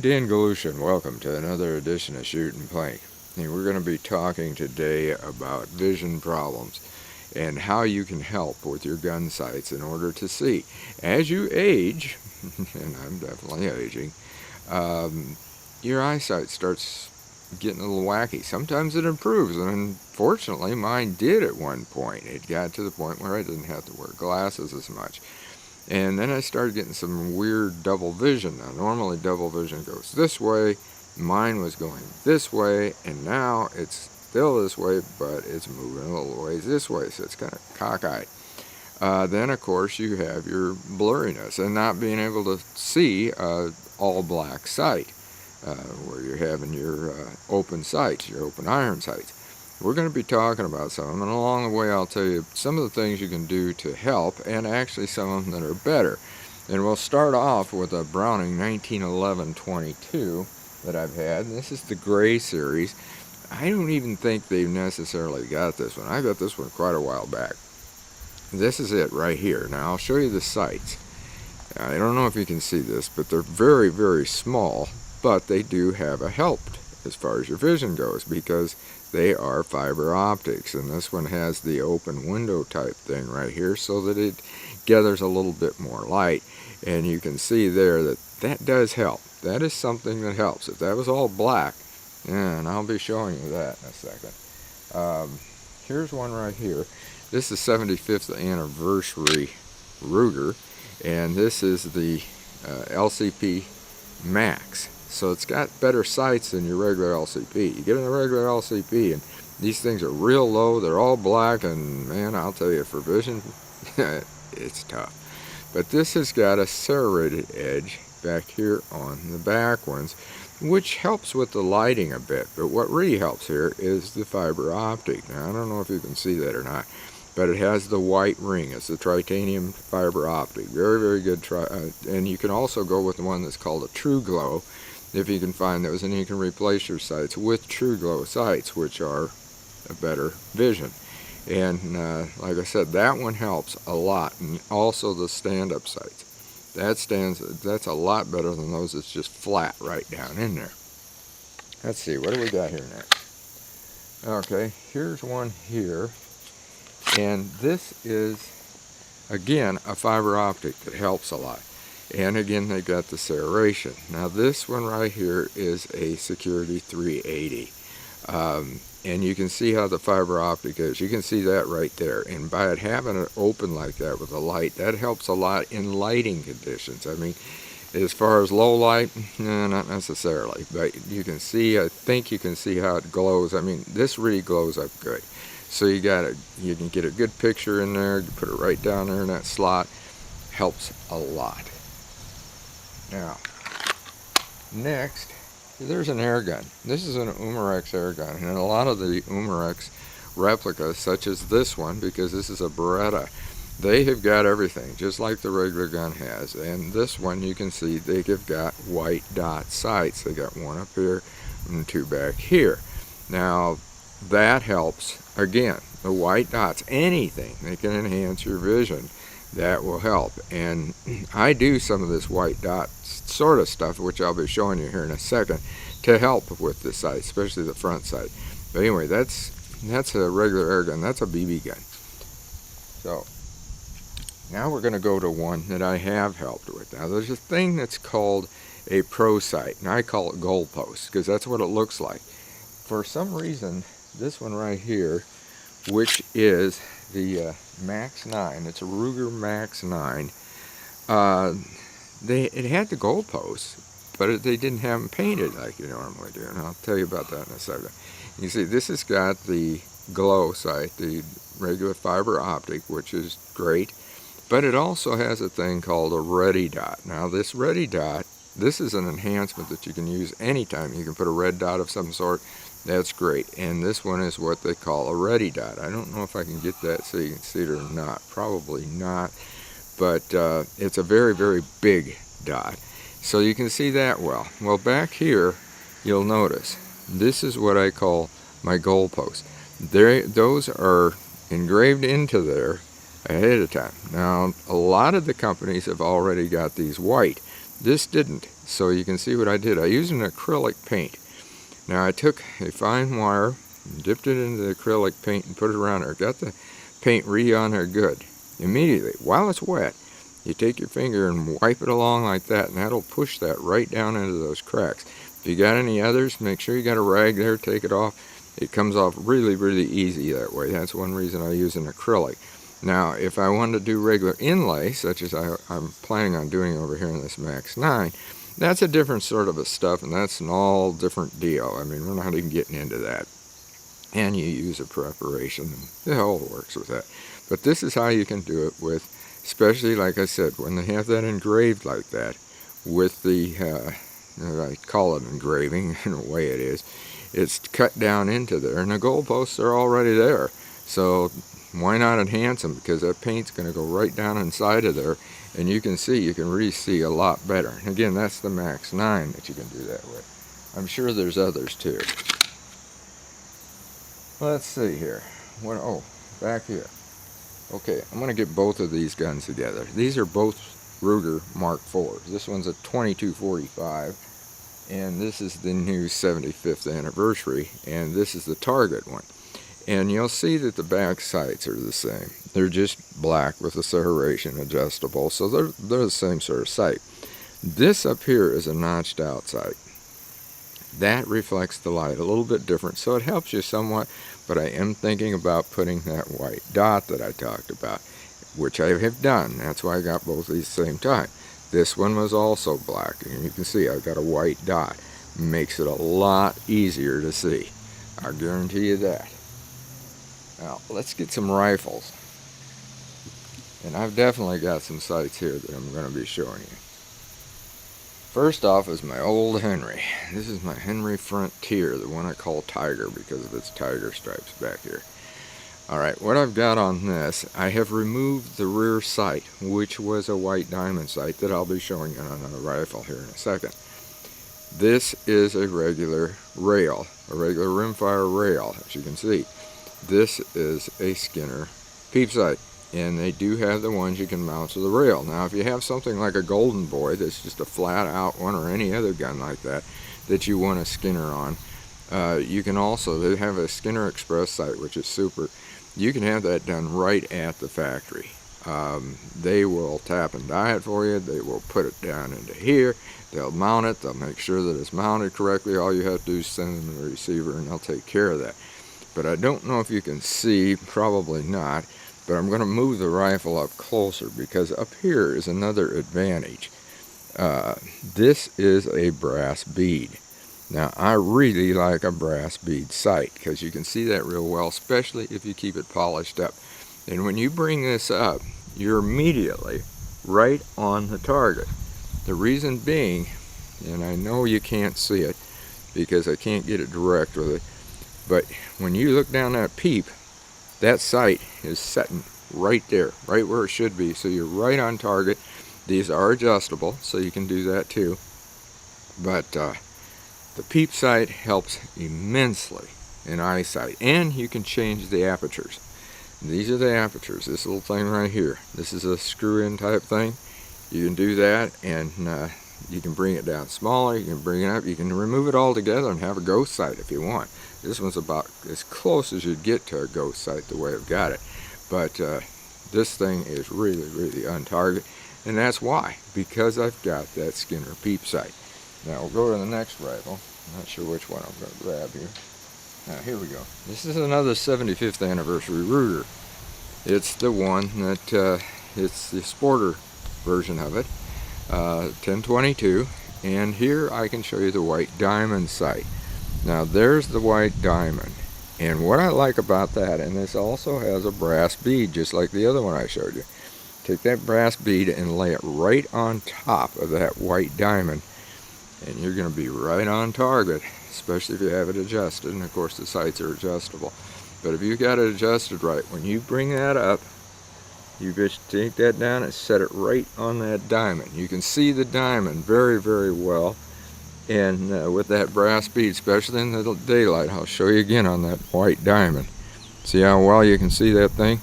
I'm Dan Galusha, and welcome to another edition of Shootin' Plink. And we're going to be talking today about vision problems and how you can help with your gun sights in order to see. As you age, and I'm definitely aging, your eyesight starts getting a little wacky. Sometimes it improves, and unfortunately mine did at one point. It got to the point where I didn't have to wear glasses as much. And then I started getting some weird double vision. Now, normally double vision goes this way. Mine was going this way, and now it's still this way, but it's moving a little ways this way, so it's kind of cockeyed. Then, of course, you have your blurriness and not being able to see all black sight, where you're having your open sights, your open iron sights. We're going to be talking about some of them, and along the way I'll tell you some of the things you can do to help, and actually some of them that are better. And we'll start off with a Browning 1911-22 that I've had, and this is the gray series. I don't even think they've necessarily got this one. I got this one quite a while back. This is it right here. Now I'll show you the sights. I don't know if you can see this, but they're very, very small, but they do have a help as far as your vision goes, because they are fiber optics, and this one has the open window type thing right here so that it gathers a little bit more light, and you can see there that that does help. That is something that helps. If that was all black, and I'll be showing you that in a second. Here's one right here. This is 75th anniversary Ruger, and this is the LCP Max. So it's got better sights than your regular LCP. You get in a regular LCP and these things are real low, they're all black, and man, I'll tell you, for vision, it's tough. But this has got a serrated edge back here on the back ones, which helps with the lighting a bit. But what really helps here is the fiber optic. Now, I don't know if you can see that or not, but it has the white ring. It's the titanium fiber optic. Very, very good. And you can also go with the one that's called a True Glow, if you can find those, and you can replace your sights with True Glow sights, which are a better vision. And like I said, that one helps a lot, and also the stand-up sights. That's a lot better than those that's just flat right down in there. Let's see, what do we got here next? Okay, here's one here, and this is again a fiber optic that helps a lot. And again, they got the serration. Now this one right here is a Security 380. And you can see how the fiber optic is. You can see that right there. And by it having it open like that with the light, that helps a lot in lighting conditions. I mean, as far as low light, not necessarily. But you can see, I think you can see how it glows. I mean, this really glows up good. So you can get a good picture in there. You put it right down there in that slot. Helps a lot. Now, next, there's an air gun. This is an Umarex air gun, and a lot of the Umarex replicas, such as this one, because this is a Beretta, they have got everything, just like the regular gun has. And this one, you can see they have got white dot sights. They got one up here and two back here. Now, that helps. Again, the white dots, anything that can enhance your vision, that will help. And I do some of this white dot sort of stuff, which I'll be showing you here in a second, to help with the sight, especially the front sight. But anyway, that's a regular air gun. That's a BB gun. So now we're going to go to one that I have helped with. Now there's a thing that's called a pro sight, and I call it goalpost because that's what it looks like. For some reason, this one right here, which is the Max 9, it's a Ruger Max 9, it had the goalposts, but they didn't have them painted like you normally do, and I'll tell you about that in a second. You see, this has got the glow sight, the regular fiber optic, which is great, but it also has a thing called a ready dot. Now this ready dot, this is an enhancement that you can use anytime. You can put a red dot of some sort. That's great. And this one is what they call a ready dot. I don't know if I can get that so you can see it or not. Probably not. But it's a very, very big dot. So you can see that well. Well, back here, you'll notice, this is what I call my goalpost. Those are engraved into there ahead of time. Now, a lot of the companies have already got these white. This didn't. So you can see what I did. I used an acrylic paint. Now I took a fine wire, dipped it into the acrylic paint and put it around there. Got the paint on there good. Immediately, while it's wet, you take your finger and wipe it along like that, and that'll push that right down into those cracks. If you got any others, make sure you got a rag there, take it off. It comes off really, really easy that way. That's one reason I use an acrylic. Now, if I wanted to do regular inlay, such as I'm planning on doing over here in this Max 9, that's a different sort of a stuff, and that's an all different deal. I mean, we're not even getting into that. And you use a preparation, and it all works with that. But this is how you can do it with, especially like I said, when they have that engraved like that, with the, I call it engraving, in a way it is, it's cut down into there, and the goalposts are already there. So why not enhance them? Because that paint's going to go right down inside of there, and you can really see a lot better. And again, that's the Max 9 that you can do that with. I'm sure there's others too. Let's see here. Oh, back here. Okay, I'm going to get both of these guns together. These are both Ruger Mark IVs. This one's a 2245, and this is the new 75th anniversary, and this is the Target one. And you'll see that the back sights are the same. They're just black with a serration adjustable, so they're the same sort of sight. This up here is a notched out sight. That reflects the light a little bit different, so it helps you somewhat, but I am thinking about putting that white dot that I talked about, which I have done. That's why I got both of these at the same time. This one was also black, and you can see I've got a white dot. Makes it a lot easier to see. I guarantee you that. Now, let's get some rifles. And I've definitely got some sights here that I'm going to be showing you. First off is my old Henry. This is my Henry Frontier, the one I call Tiger because of its tiger stripes back here. Alright, what I've got on this, I have removed the rear sight, which was a white diamond sight that I'll be showing you on a rifle here in a second. This is a regular rail, a regular rimfire rail, as you can see. This is a Skinner peep sight, and they do have the ones you can mount to the rail. Now, if you have something like a Golden Boy that's just a flat out one, or any other gun like that that you want a Skinner on, you can also, they have a Skinner Express sight, which is super. You can have that done right at the factory. They will tap and die it for you. They will put it down into here. They'll mount it. They'll make sure that it's mounted correctly. All you have to do is send them the receiver, and they'll take care of that. But I don't know if you can see, probably not, but I'm going to move the rifle up closer because up here is another advantage. This is a brass bead. Now, I really like a brass bead sight because you can see that real well, especially if you keep it polished up. And when you bring this up, you're immediately right on the target. The reason being, and I know you can't see it because I can't get it direct with it, but when you look down that peep, that sight is setting right there, right where it should be. So you're right on target. These are adjustable, so you can do that too. But the peep sight helps immensely in eyesight, and you can change the apertures. These are the apertures, this little thing right here. This is a screw-in type thing. You can do that, and you can bring it down smaller, you can bring it up, you can remove it all together and have a ghost sight if you want. This one's about as close as you'd get to a ghost sight the way I've got it. But this thing is really, really on target, and that's why, because I've got that Skinner peep sight. Now we'll go to the next rifle. I'm not sure which one I'm going to grab here. Now here we go. This is another 75th anniversary Ruger. It's the one that, it's the sporter version of it, 1022, and here I can show you the white diamond sight. Now there's the white diamond, and what I like about that, and this also has a brass bead just like the other one I showed you. Take that brass bead and lay it right on top of that white diamond, and you're going to be right on target, especially if you have it adjusted, and of course the sights are adjustable. But if you got it adjusted right, when you bring that up, you just take that down and set it right on that diamond. You can see the diamond very, very well, and with that brass bead, especially in the daylight. I'll show you again on that white diamond. See how well you can see that thing?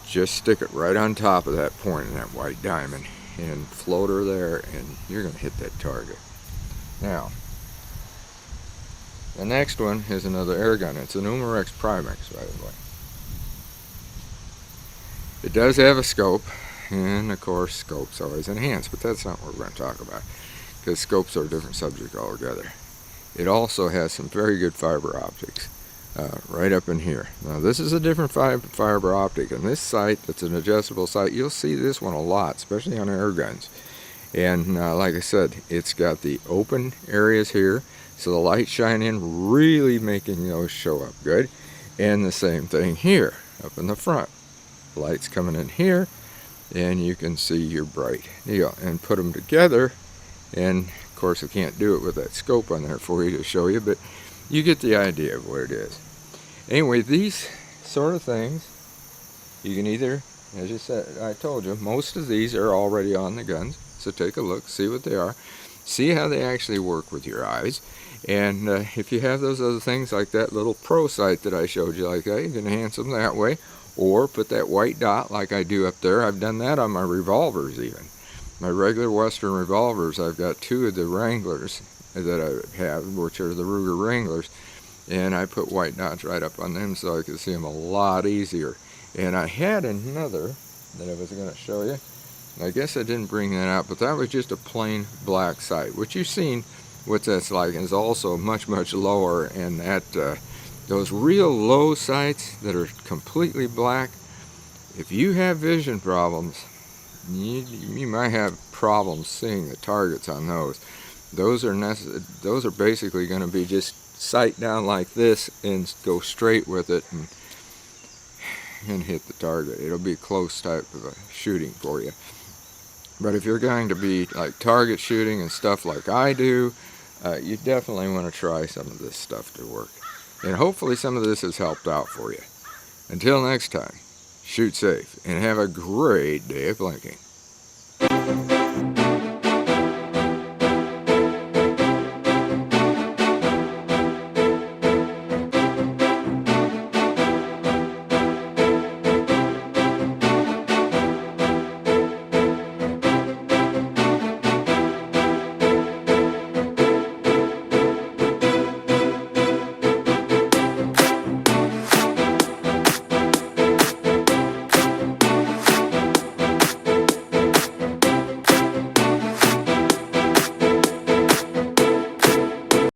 Just stick it right on top of that point in that white diamond, and float her there, and you're going to hit that target. Now, the next one is another air gun. It's an Umarex Primex, by the way. It does have a scope, and of course scopes always enhance, but that's not what we're going to talk about, because scopes are a different subject altogether. It also has some very good fiber optics right up in here. Now this is a different fiber optic, and this sight, that's an adjustable sight, you'll see this one a lot, especially on air guns. And like I said, it's got the open areas here, so the light shine in, really making those show up good. And the same thing here, up in the front. Light's coming in here, and you can see your bright deal. And put them together, and of course I can't do it with that scope on there for you to show you, but you get the idea of what it is. Anyway, these sort of things, you can either, as you said, I told you, most of these are already on the guns, so take a look, see what they are, see how they actually work with your eyes. And if you have those other things like that little pro sight that I showed you like that, you can enhance them that way, or put that white dot like I do up there. I've done that on my revolvers even. My regular Western revolvers, I've got two of the Wranglers that I have, which are the Ruger Wranglers, and I put white dots right up on them so I could see them a lot easier. And I had another that I was going to show you. I guess I didn't bring that out, but that was just a plain black sight, which you've seen what that's like, and is also much, much lower. And that those real low sights that are completely black, if you have vision problems, you might have problems seeing the targets on those. Those are basically going to be just sight down like this and go straight with it and hit the target. It'll be a close type of a shooting for you. But if you're going to be like target shooting and stuff like I do, you definitely want to try some of this stuff to work. And hopefully some of this has helped out for you. Until next time, shoot safe and have a great day of blinking.